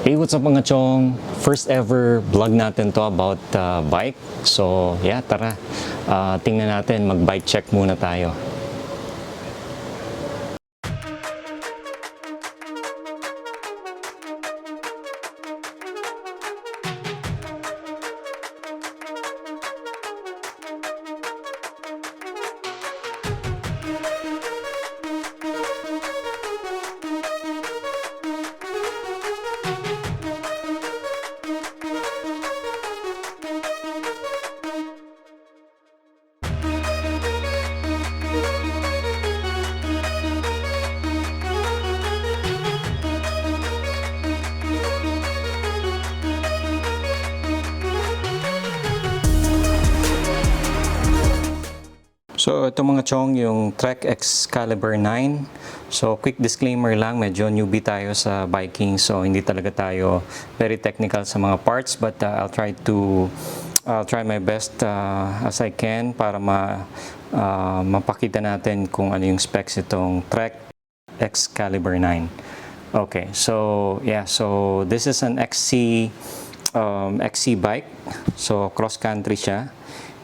Hey, what's up mga chong? First ever vlog natin to about bike. So, yeah, tara. Tingnan natin, mag-bike check muna tayo. So, ito mga chong, yung Trek Excalibur 9. So, quick disclaimer lang, medyo newbie tayo sa biking. So, hindi talaga tayo very technical sa mga parts. But I'll try my best as I can para mapakita natin kung ano yung specs itong Trek Excalibur 9. Okay, so yeah, so this is an XC bike. So, cross-country siya.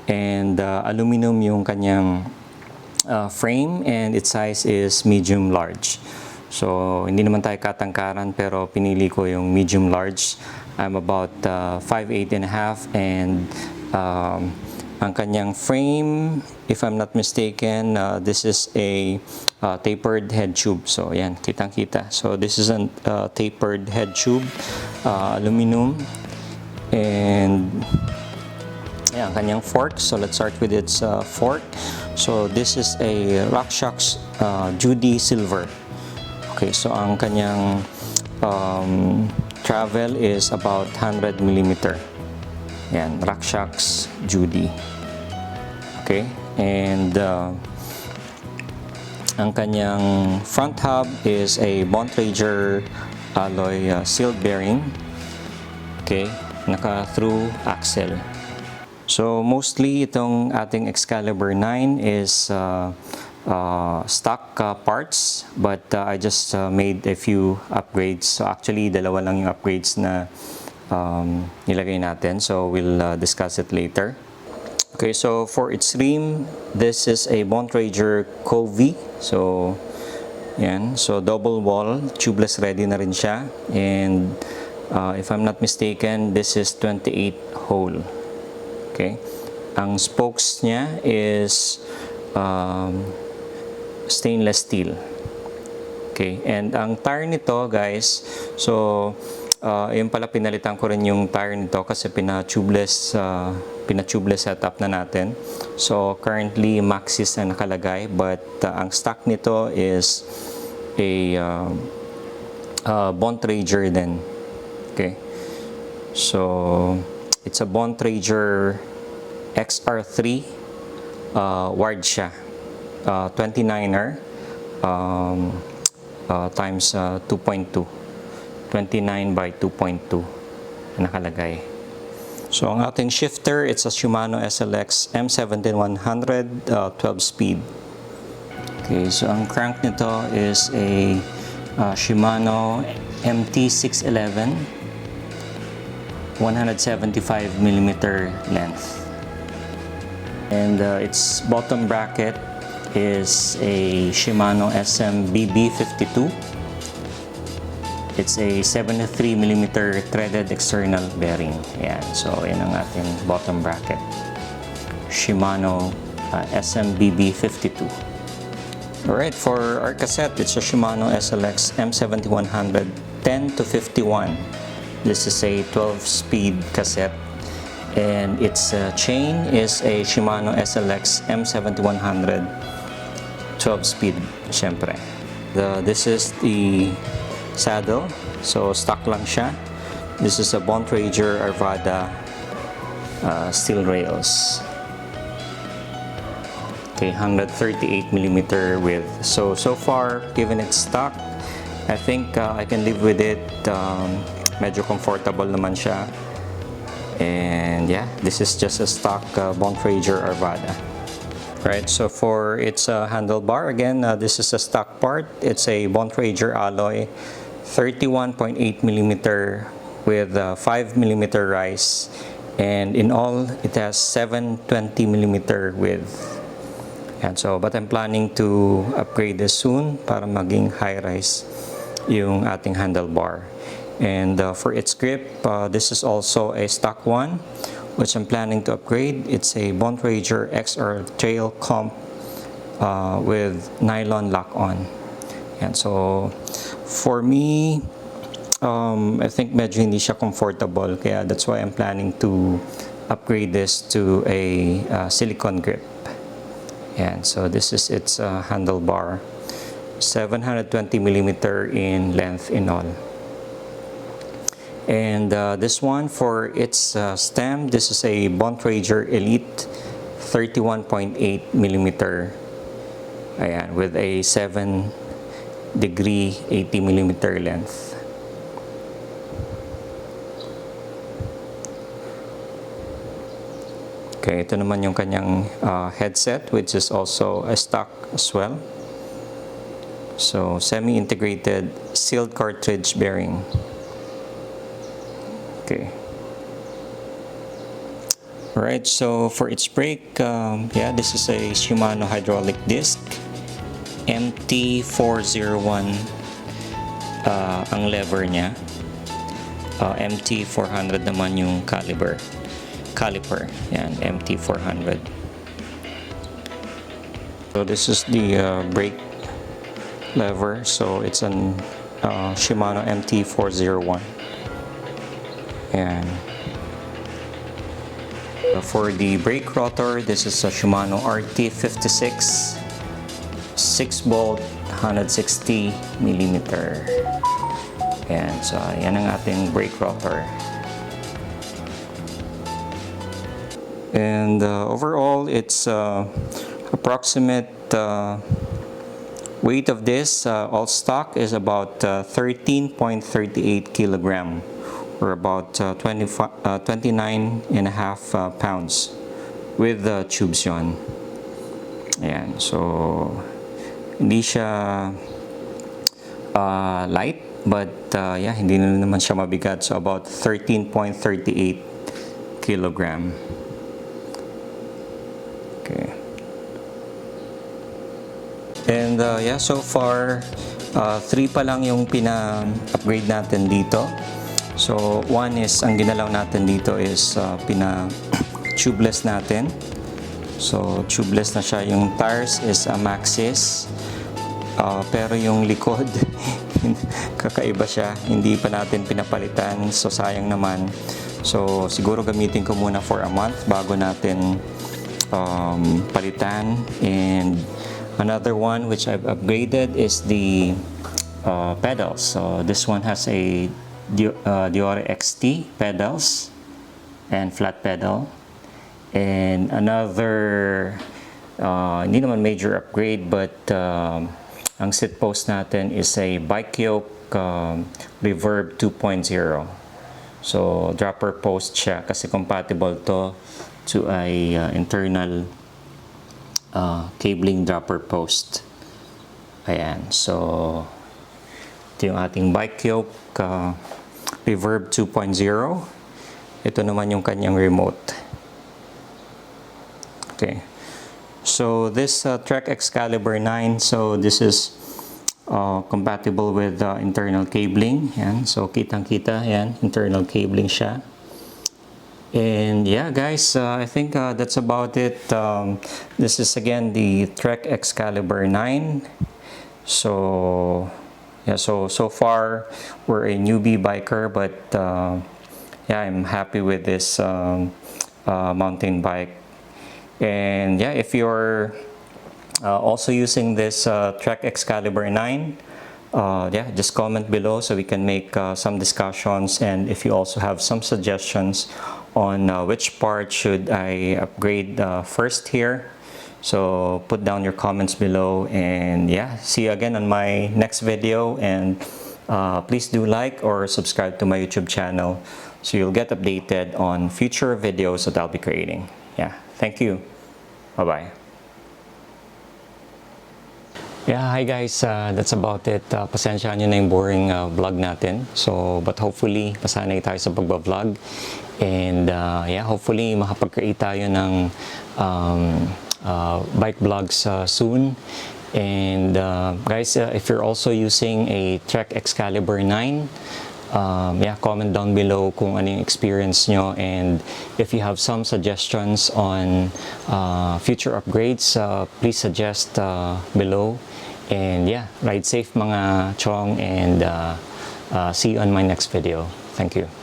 And aluminum yung kanyang frame, and its size is medium large. So hindi naman tayo katangkaran, pero pinili ko yung medium large. I'm about 5'8" and a half, and ang kanyang frame, if I'm not mistaken, this is a tapered head tube. So yan, kitang-kita. So this is a tapered head tube, aluminum, and yeah, ang kanyang fork. So let's start with its fork. So this is a RockShox Judy Silver. Okay, so ang kanyang travel is about 100 mm. Yan, RockShox Judy. Okay, and ang kanyang front hub is a Bontrager alloy sealed bearing. Okay, naka-through axle. So mostly itong ating Excalibur 9 is stock parts, but I just made a few upgrades. So actually dalawa lang yung upgrades na nilagay natin. So we'll discuss it later. Okay, so for its rim, this is a Bontrager Covey. So yan, so double wall, tubeless ready na rin siya. And if I'm not mistaken, this is 28 hole. Okay, ang spokes niya is stainless steel. Okay, and ang tire nito, guys, so yung pala pinalitan ko rin yung tire nito kasi pina-tubeless setup na natin. So currently Maxxis na nakalagay, but ang stock nito is a Bontrager din. Okay, so it's a Bontrager XR3 wired siya, 29er times 2.2, 29 by 2.2 nakalagay. So ang ating shifter, it's a Shimano SLX M17100 12 speed. Okay, so ang crank nito is a Shimano MT611 175 mm length, and its bottom bracket is a Shimano SMBB52. It's a 73 mm threaded external bearing. Ayan, so yan ang ating bottom bracket, Shimano SMBB52. Alright, for our cassette, it's a Shimano SLX M7100 10 to 51. This is a 12-speed cassette, and its chain is a Shimano SLX M7100 12-speed, syempre. This is the saddle, so stock lang siya. This is a Bontrager Arvada steel rails. Okay, 138 mm width. So far, given its stock, I think I can live with it. Medyo comfortable naman siya. And yeah, this is just a stock Bontrager Arvada. Right, so for its handlebar, again, this is a stock part. It's a Bontrager alloy 31.8 millimeter with 5 millimeter rise, and in all it has 720 millimeter width. And so, but I'm planning to upgrade this soon para maging high rise yung ating handlebar. And for its grip, this is also a stock one, which I'm planning to upgrade. It's a Bontrager XR Trail Comp with nylon lock-on. And so, for me, I think medyo hindi siya comfortable, kaya that's why I'm planning to upgrade this to a silicone grip. And so this is its handlebar, 720 millimeter in length in all. And this one for its stem, this is a Bontrager Elite 31.8 millimeter. Ayan, with a 7-degree 80 millimeter length. Okay, ito naman yung kanyang headset, which is also a stock as well. So, semi-integrated sealed cartridge bearing. Okay. Alright, so for its brake, yeah, this is a Shimano hydraulic disc. MT401 ang lever niya. MT400 naman yung caliper. Yan, MT400. So this is the brake lever. So it's an Shimano MT401. And for the brake rotor, this is a Shimano RT56 6-bolt 160 millimeter. Ayan, so yan ang ating brake rotor. And overall, its approximate weight of this all stock is about 13.38 kilogram, or about 29.5 pounds with the tubes yon. Ayan, so hindi siya light, but yeah, hindi na naman siya mabigat, so about 13.38 kilogram. Okay. And yeah, so far 3 pa lang yung pina-upgrade natin dito. So one is, ang ginalaw natin dito is pina-tubeless natin. So tubeless na siya. Yung tires is Maxxis. Pero yung likod kakaiba siya. Hindi pa natin pinapalitan. So sayang naman. So siguro gamitin ko muna for a month bago natin palitan. And another one which I've upgraded is the pedals. So this one has a Diore XT pedals and flat pedal. And another hindi naman major upgrade, but ang seat post natin is a bike yoke Reverb 2.0. So dropper post siya kasi compatible to a internal cabling dropper post. Ayan, so ito yung ating bike yoke Reverb 2.0. Ito naman yung kanyang remote. Okay, so this Trek Excalibur 9, so this is compatible with internal cabling. Yan, so kitang-kita yan, internal cabling siya. And yeah, guys, I think that's about it. This is again the Trek Excalibur 9. So yeah, so far we're a newbie biker, but yeah, I'm happy with this mountain bike. And yeah, if you're also using this Trek Excalibur 9, yeah, just comment below so we can make some discussions. And if you also have some suggestions on which part should I upgrade first here, so put down your comments below. And yeah, see you again on my next video. And please do like or subscribe to my YouTube channel so you'll get updated on future videos that I'll be creating. Yeah, thank you. Bye-bye. Yeah, hi guys. That's about it. Pasensya nyo na yung boring vlog natin. So, but hopefully, pasanay tayo sa pagbablog. And yeah, hopefully, makapag-create tayo ng bike vlogs soon. And guys, if you're also using a Trek Excalibur 9, yeah, comment down below kung ano yung experience nyo, and if you have some suggestions on future upgrades, please suggest below. And yeah, ride safe mga chong, and see you on my next video. Thank you.